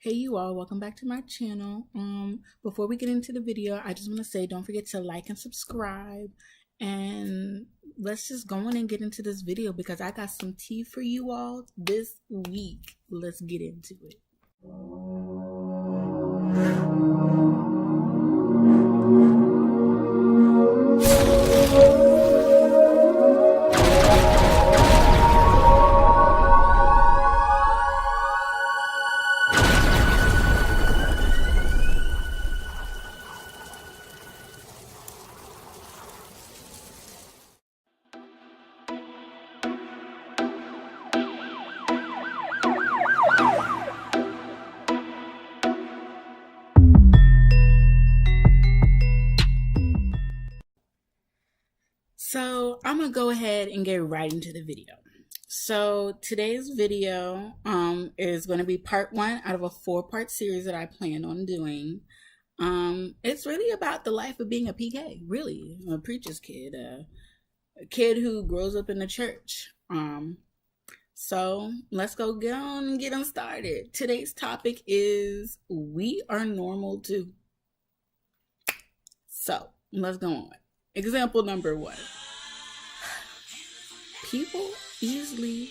Hey you all, welcome back to my channel. Before we get into the video, I just want to say don't forget to like and subscribe, and let's just go on and get into this video because I got some tea for you all this week. Let's get into it. So I'm gonna go ahead and get right into the video. So today's video is going to be part 1 out of a 4-part series that I plan on doing. It's really about the life of being a PK, really, a preacher's kid, a kid who grows up in the church. So let's go get on and get them started. Today's topic is we are normal too. So let's go on. Example number 1. People easily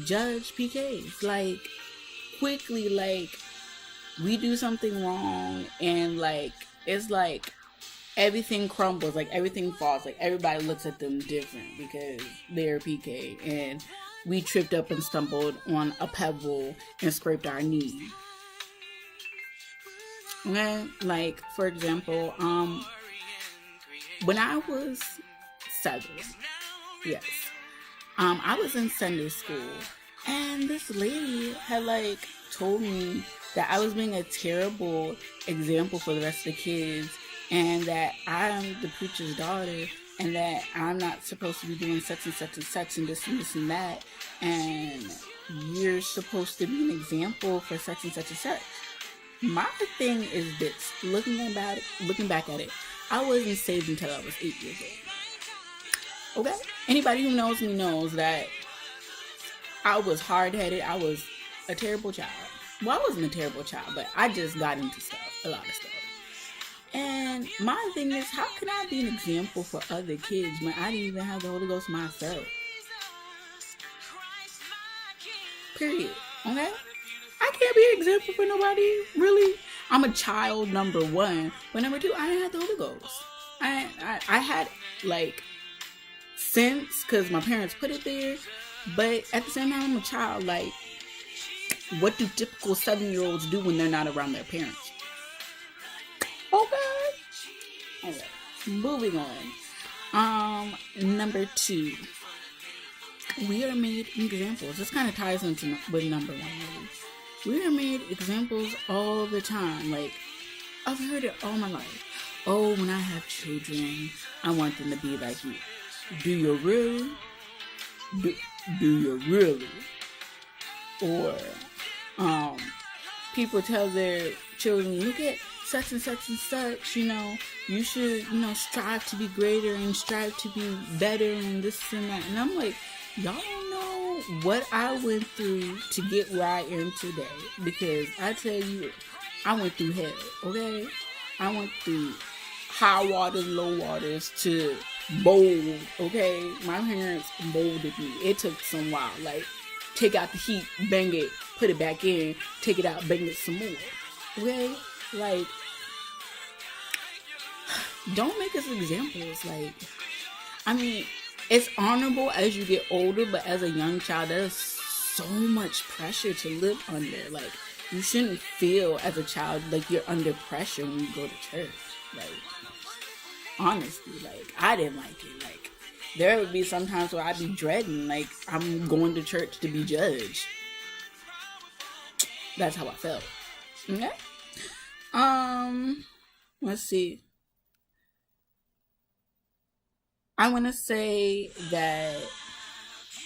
judge PKs, like quickly, like we do something wrong and like it's like everything crumbles, like everything falls, like everybody looks at them different because they're PK and we tripped up and stumbled on a pebble and scraped our knee. Okay, like for example, when I was 7, yes, I was in Sunday school, and this lady had like told me that I was being a terrible example for the rest of the kids, and that I'm the preacher's daughter, and that I'm not supposed to be doing such and such and such and this and this and that, and you're supposed to be an example for such and such and such. My thing is this: looking back at it, I wasn't saved until I was 8 years old. Okay? Anybody who knows me knows that I was hard-headed. I was a terrible child. Well, I wasn't a terrible child, but I just got into stuff, a lot of stuff. And my thing is, how can I be an example for other kids when I didn't even have the Holy Ghost myself? Period. Okay? I can't be an example for nobody, really. I'm a child, number 1, but number 2, I didn't have the Holy Ghost. I had like sense because my parents put it there, but at the same time, I'm a child. Like, what do typical 7-year-olds do when they're not around their parents? Okay. Moving on. Number 2, we are made examples. This kind of ties into with number 1, really. We are made examples all the time. Like, I've heard it all my life. Oh, when I have children, I want them to be like you. Do you really? Do you really? Or, people tell their children, look at such and such and such, you should, strive to be greater and strive to be better and this and that. And I'm like, y'all don't know what I went through to get where I am today, because I tell you, I went through hell, okay? I went through high waters, low waters to mold, okay? My parents molded me. It took some while, like take out the heat, bang it, put it back in, take it out, bang it some more, okay? Like, don't make us examples. Like, I mean, it's honorable as you get older, but as a young child, there's so much pressure to live under. Like, you shouldn't feel as a child like you're under pressure when you go to church. Like, honestly, like, I didn't like it. Like, there would be some times where I'd be dreading, like, I'm going to church to be judged. That's how I felt. Okay? Let's see. I want to say that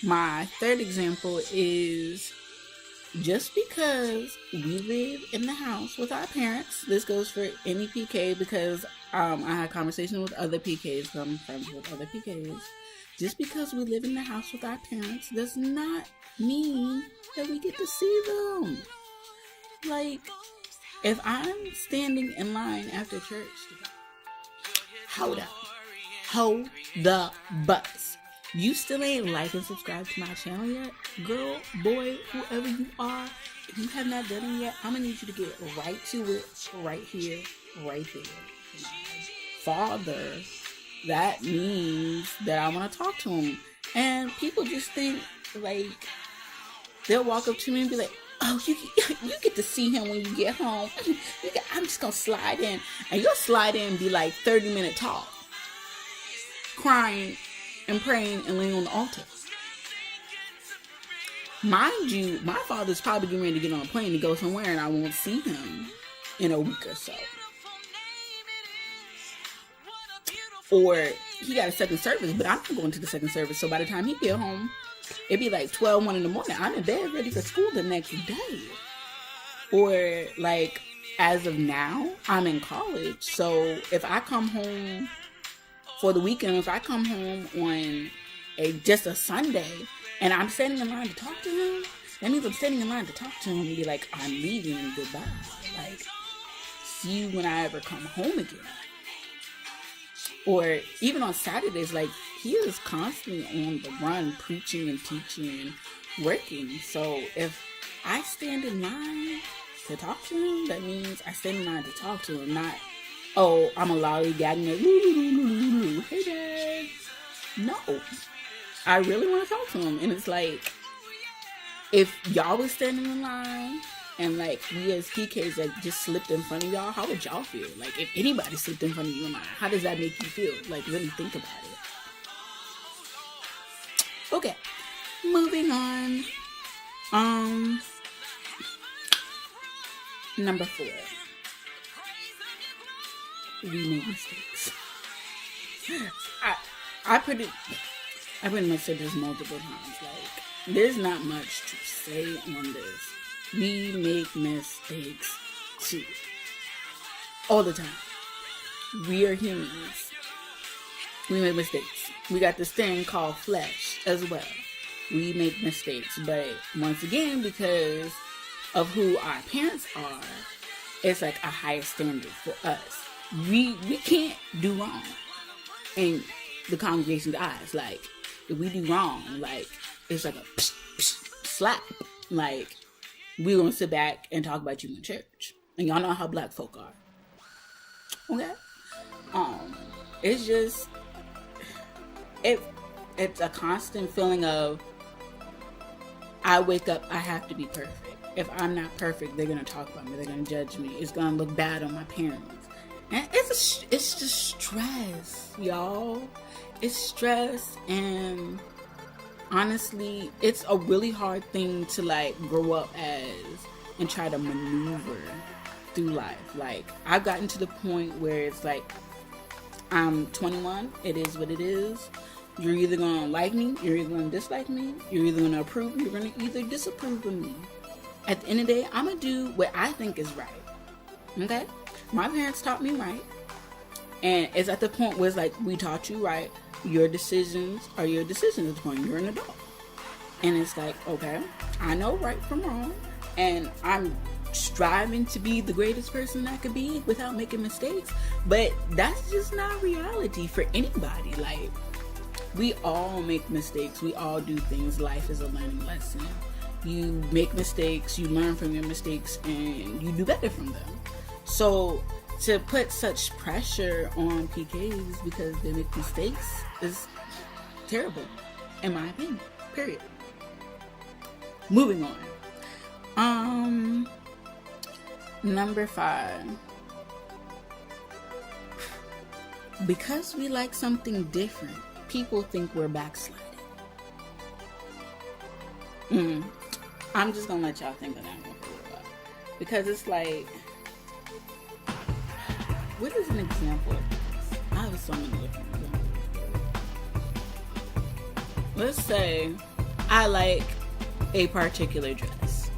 my 3rd example is just because we live in the house with our parents. This goes for any PK because I had conversations with other PKs, I'm friends with other PKs. Just because we live in the house with our parents does not mean that we get to see them. Like, if I'm standing in line after church, hold up. Hold the bus. You still ain't like and subscribe to my channel yet? Girl, boy, whoever you are, if you have not done it yet, I'm going to need you to get right to it, right here, right there. Father, that means that I want to talk to him. And people just think, like, they'll walk up to me and be like, oh, you get to see him when you get home. I'm just going to slide in. And you'll slide in and be like 30-minute talk. Crying and praying and laying on the altar. Mind you, my father's probably getting ready to get on a plane to go somewhere and I won't see him in a week or so. Or he got a second service, but I'm not going to the second service. So by the time he get home, it'd be like 12, 1 in the morning. I'm in bed ready for school the next day. Or like, as of now, I'm in college. So if I come home for the weekend, if I come home on just a Sunday and I'm standing in line to talk to him, that means I'm standing in line to talk to him and be like, I'm leaving and goodbye. Like, see you when I ever come home again. Or even on Saturdays, like, he is constantly on the run, preaching and teaching and working. So if I stand in line to talk to him, that means I stand in line to talk to him, not, oh, I'm a lollygagging like, hey dad. No. I really want to talk to him. And it's like, if y'all was standing in line and like we as PKs like just slipped in front of y'all, how would y'all feel? Like if anybody slipped in front of you in line, how does that make you feel? Like really think about it. Okay, moving on. Number 4. We make mistakes. I pretty much said this multiple times. Like, there's not much to say on this. We make mistakes too. All the time. We are humans. We make mistakes. We got this thing called flesh as well. We make mistakes. But once again, because of who our parents are, it's like a higher standard for us. We can't do wrong in the congregation's eyes. Like, if we do wrong, like, it's like a psh, psh, slap. Like, we're going to sit back and talk about you in church. And y'all know how black folk are. Okay? It's just, it's a constant feeling of, I wake up, I have to be perfect. If I'm not perfect, they're going to talk about me. They're going to judge me. It's going to look bad on my parents. And it's just stress, y'all. It's stress, and honestly, it's a really hard thing to like grow up as and try to maneuver through life. Like, I've gotten to the point where it's like, I'm 21, it is what it is. You're either gonna like me, you're either gonna dislike me, you're either gonna approve, you're gonna either disapprove of me. At the end of the day, I'm gonna do what I think is right. Okay? My parents taught me right. And it's at the point where it's like, we taught you right. Your decisions are your decisions at the point. You're an adult. And it's like, okay, I know right from wrong. And I'm striving to be the greatest person I could be without making mistakes. But that's just not reality for anybody. Like, we all make mistakes. We all do things. Life is a learning lesson. You make mistakes, you learn from your mistakes, and you do better from them. So to put such pressure on PKs because they make mistakes is terrible, in my opinion. Period. Moving on. Number 5. Because we like something different, people think we're backsliding. I'm just gonna let y'all think of that one for a while. Because it's like, what is an example of this? I have so many different examples. Let's say I like a particular dress.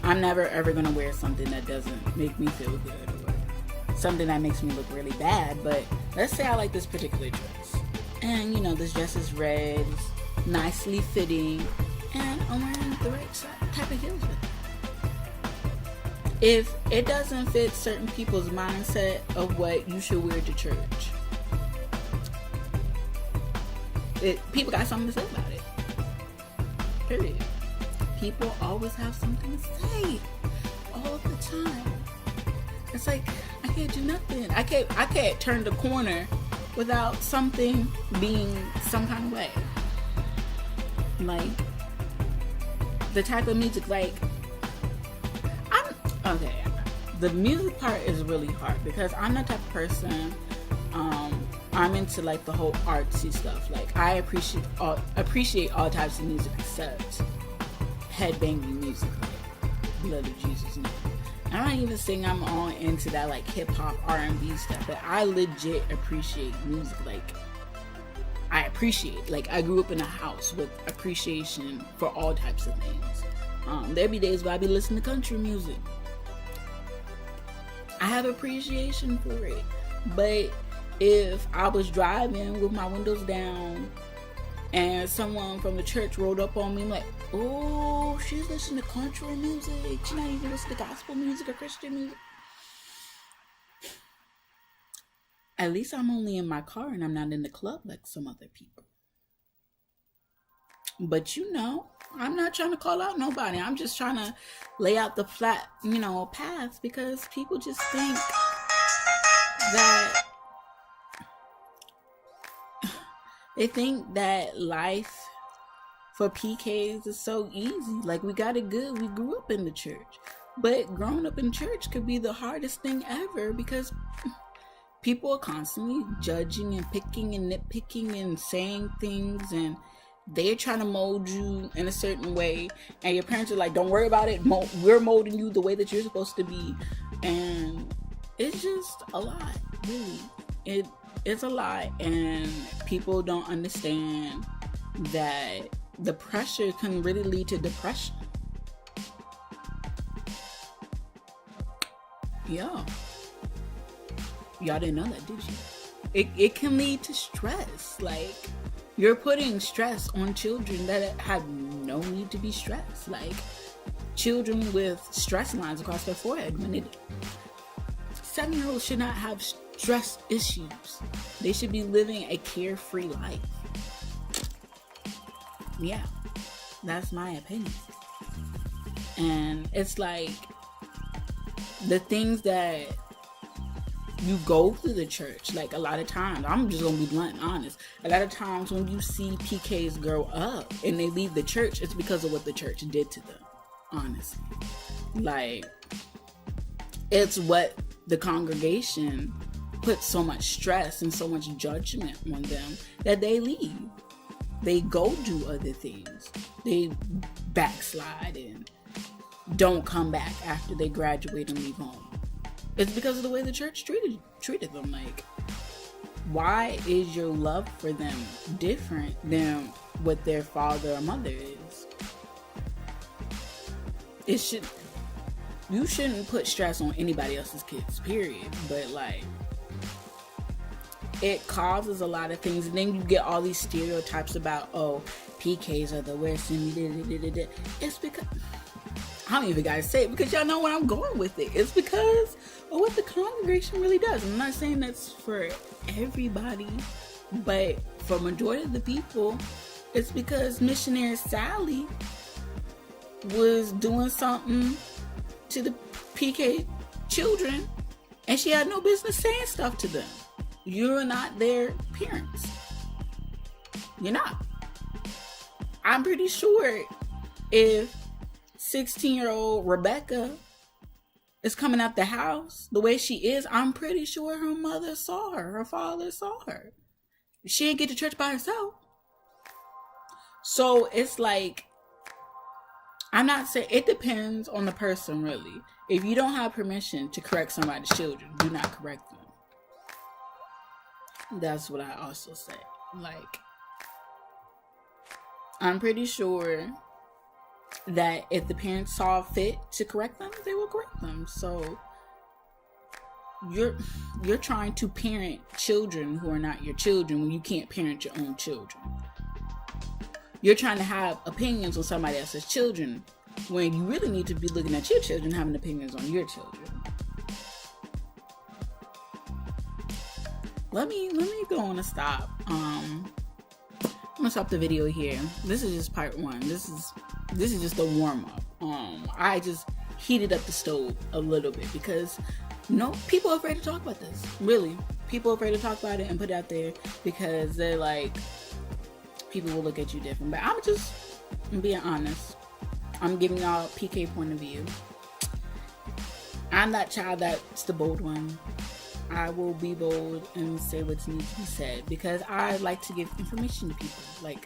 I'm never ever gonna wear something that doesn't make me feel good or something that makes me look really bad. But let's say I like this particular dress. And you know, this dress is red, nicely fitting, and I'm wearing have the right type of heels with it. If it doesn't fit certain people's mindset of what you should wear to church, people got something to say about it. Period. People always have something to say all the time. It's like, I can't do nothing. I can't turn the corner without something being some kind of way. Like, the type of music, like, okay, the music part is really hard because I'm the type of person, I'm into like the whole artsy stuff. Like, I appreciate all types of music except headbanging music, like Blood of Jesus. I'm not even saying I'm all into that like hip hop R&B stuff, but I legit appreciate music. Like, I appreciate, like, I grew up in a house with appreciation for all types of things. There be days where I be listening to country music. I have appreciation for it. But if I was driving with my windows down and someone from the church rolled up on me, like, oh, she's listening to country music, she's not even listening to gospel music or Christian music. At least I'm only in my car and I'm not in the club like some other people. But you know, I'm not trying to call out nobody. I'm just trying to lay out the flat, path, because people just think that life for PKs is so easy. Like, we got it good. We grew up in the church. But growing up in church could be the hardest thing ever because people are constantly judging and picking and nitpicking and saying things, and they're trying to mold you in a certain way, and your parents are like, don't worry about it, we're molding you the way that you're supposed to be. And it's just a lot, really. It's a lot, and people don't understand that the pressure can really lead to depression. Yeah. Y'all didn't know that, did you? It can lead to stress. Like, you're putting stress on children that have no need to be stressed. Like, children with stress lines across their forehead. 7-year-olds should not have stress issues. They should be living a carefree life. Yeah, that's my opinion. And it's like, the things that you go through the church, like, a lot of times, I'm just gonna be blunt and honest, a lot of times when you see PKs grow up and they leave the church, it's because of what the church did to them, honestly. Like, it's what the congregation put so much stress and so much judgment on them that they leave. They go do other things. They backslide and don't come back after they graduate and leave home. It's because of the way the church treated them. Like, why is your love for them different than what their father or mother is? You shouldn't put stress on anybody else's kids, period. But, like, it causes a lot of things, and then you get all these stereotypes about, oh, PKs are the worst, and it's because, I don't even gotta say it because y'all know where I'm going with it. It's because of what the congregation really does. I'm not saying that's for everybody, but for majority of the people, it's because missionary Sally was doing something to the PK children, and she had no business saying stuff to them. You're not their parents. You're not. I'm pretty sure if 16-year-old Rebecca is coming out the house the way she is, I'm pretty sure her mother saw her, her father saw her. She didn't get to church by herself. So it's like, I'm not saying, it depends on the person, really. If you don't have permission to correct somebody's children, do not correct them. That's what I also say. Like, I'm pretty sure that if the parents saw fit to correct them, they will correct them. So you're trying to parent children who are not your children when you can't parent your own children. you're trying to have opinions on somebody else's children when you really need to be looking at your children, having opinions on your children. Let me go on and stop. I'm gonna stop the video here. This is just part one. This is just a warm up. I just heated up the stove a little bit because people are afraid to talk about this. Really, people are afraid to talk about it and put it out there because they're like, people will look at you different. But I'm being honest. I'm giving y'all a PK point of view. I'm that child that's the bold one. I will be bold and say what needs to be said because I like to give information to people. Like,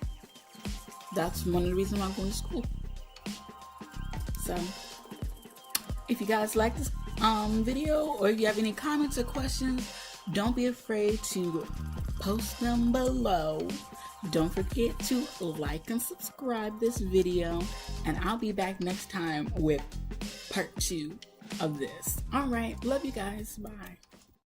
that's one of the reasons why I'm going to school. So, if you guys like this video, or if you have any comments or questions, don't be afraid to post them below. Don't forget to like and subscribe this video, and I'll be back next time with part 2 of this. All right, love you guys. Bye.